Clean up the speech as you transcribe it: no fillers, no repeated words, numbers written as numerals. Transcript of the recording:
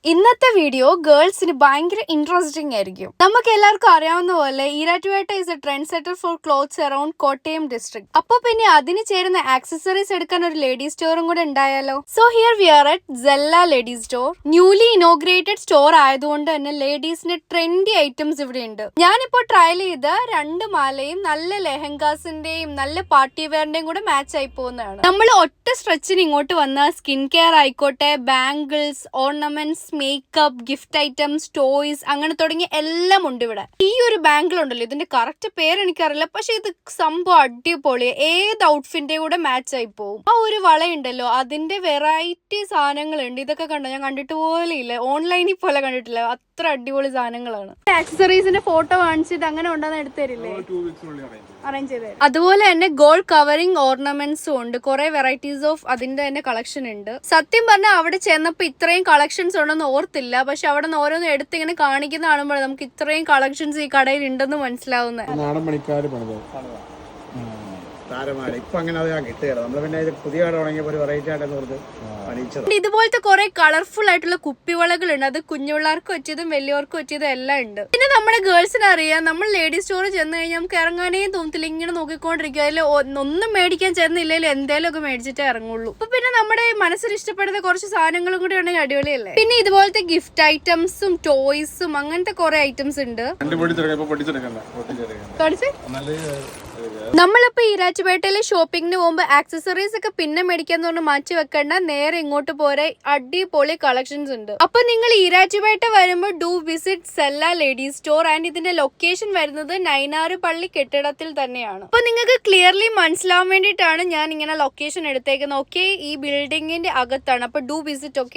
ഇന്നത്തെ വീഡിയോ ഗേൾസിന് ഭയങ്കര ഇൻട്രസ്റ്റിംഗ് ആയിരിക്കും. നമുക്ക് എല്ലാവർക്കും അറിയാവുന്ന പോലെ Erattupetta is a trend setter for clothes around Kottayam district. അപ്പൊ പിന്നെ അതിന് ചേരുന്ന ആക്സസറീസ് എടുക്കാൻ ഒരു ലേഡീസ് സ്റ്റോറും കൂടെ ഉണ്ടായാലോ. So here we are at Sella ladies store. Newly inaugurated store ആയതുകൊണ്ട് തന്നെ ലേഡീസിന്റെ ട്രെൻഡി ഐറ്റംസ് ഇവിടെ ഉണ്ട്. ഞാനിപ്പോ ട്രയൽ ചെയ്ത 2 മാലയും നല്ല ലെഹങ്കാസിന്റെയും നല്ല പാർട്ടി വെയറിന്റെയും കൂടെ മാച്ച് ആയി പോകുന്നതാണ്. നമ്മൾ ഒറ്റ സ്ട്രെച്ചിന് ഇങ്ങോട്ട് വന്ന സ്കിൻ കെയർ ആയിക്കോട്ടെ, bangles, ornaments, makeup, gift items, toys, അങ്ങനെ തുടങ്ങി എല്ലാം ഉണ്ട് ഇവിടെ. ഈ ഒരു ബാംഗിൾ ഉണ്ടല്ലോ, ഇതിന്റെ കറക്റ്റ് പേര് എനിക്കറിയില്ല, പക്ഷെ ഇത് സംഭവം അടിപൊളി. ഏത് ഔട്ട്ഫിറ്റിന്റെ കൂടെ മാച്ച് ആയി പോകും. ആ ഒരു വളയുണ്ടല്ലോ, അതിന്റെ വെറൈറ്റി സാധനങ്ങളുണ്ട്. ഇതൊക്കെ കണ്ടോ, ഞാൻ കണ്ടിട്ട് പോലെ ഇല്ല, ഓൺലൈനിൽ പോലെ കണ്ടിട്ടില്ല. അത്ര അടിപൊളി സാധനങ്ങളാണ്. ആക്സസറീസിന്റെ ഫോട്ടോ കാണിച്ചിട്ട് അങ്ങനെ ഉണ്ടെന്ന് എടുത്തരില്ലേ, അറേഞ്ച് ചെയ്ത്. അതുപോലെ തന്നെ ഗോൾഡ് കവറിംഗ് ഓർണമെന്റ്സും ഉണ്ട്. കുറെ വെറൈറ്റീസ് ഓഫ് അതിന്റെ തന്നെ കളക്ഷൻ ഉണ്ട്. സത്യം പറഞ്ഞാൽ അവിടെ ചെന്നപ്പോ ഇത്രയും കളക്ഷൻസ് ഉണ്ടെന്ന് ഓർത്തില്ല. പക്ഷെ അവിടെ നിന്ന് ഓരോന്ന് എടുത്ത് ഇങ്ങനെ കാണിക്കുന്ന കാണുമ്പോൾ നമുക്ക് ഇത്രയും കളക്ഷൻസ് ഈ കടയിൽ ഉണ്ടെന്ന് മനസ്സിലാവുന്നത്. ഇതുപോലത്തെ കുറെ കളർഫുൾ ആയിട്ടുള്ള കുപ്പിവളകൾ ഉണ്ട്. അത് കുഞ്ഞുപിള്ളേർക്ക് വെച്ചതും വലിയവർക്ക് വെച്ചതും എല്ലാം ഉണ്ട്. പിന്നെ നമ്മുടെ ഗേൾസിന് അറിയാം, നമ്മൾ ലേഡീസ് സ്റ്റോറിൽ ചെന്ന് കഴിഞ്ഞാൽ നമുക്ക് ഇറങ്ങാനേ തോന്നത്തില്ല. ഇങ്ങനെ നോക്കിക്കൊണ്ടിരിക്കുക. അതിൽ ഒന്നും മേടിക്കാൻ ചെന്നില്ലെങ്കിൽ എന്തേലും ഒക്കെ മേടിച്ചിട്ടേ ഇറങ്ങുള്ളൂ. അപ്പൊ പിന്നെ നമ്മുടെ മനസ്സിൽ ഇഷ്ടപ്പെടുന്ന കുറച്ച് സാധനങ്ങളും കൂടി ഉണ്ടെങ്കിൽ അടിപൊളിയല്ലേ. പിന്നെ ഇതുപോലത്തെ ഗിഫ്റ്റ് ഐറ്റംസും ടോയ്സും അങ്ങനത്തെ കുറെ ഐറ്റംസ് ഉണ്ട്. നമ്മളിപ്പോ ഈരാറ്റുപേട്ടയിലെ ഷോപ്പിങ്ങിന് പോകുമ്പോ ആക്സസറീസ് ഒക്കെ പിന്നെ മേടിക്കാന്ന് പറഞ്ഞ് മാറ്റി വെക്കണ്ട, നേരെ ഇങ്ങോട്ട് പോരെ. അടിപൊളി കളക്ഷൻസ് ഉണ്ട്. അപ്പൊ നിങ്ങൾ ഈരാറ്റുപേട്ട വരുമ്പോൾ do visit sella ladies store. And ഇതിന്റെ ലൊക്കേഷൻ വരുന്നത് നൈനാറ് പള്ളി കെട്ടിടത്തിൽ തന്നെയാണ്. അപ്പൊ നിങ്ങൾക്ക് ക്ലിയർലി മനസ്സിലാവാൻ വേണ്ടിയിട്ടാണ് ഞാൻ ഇങ്ങനെ ലൊക്കേഷൻ എടുത്തേക്കുന്നത്. ഓക്കെ, ഈ ബിൽഡിങ്ങിന്റെ അകത്താണ്. അപ്പൊ ഡു വിസിറ്റ്. ഓക്കെ.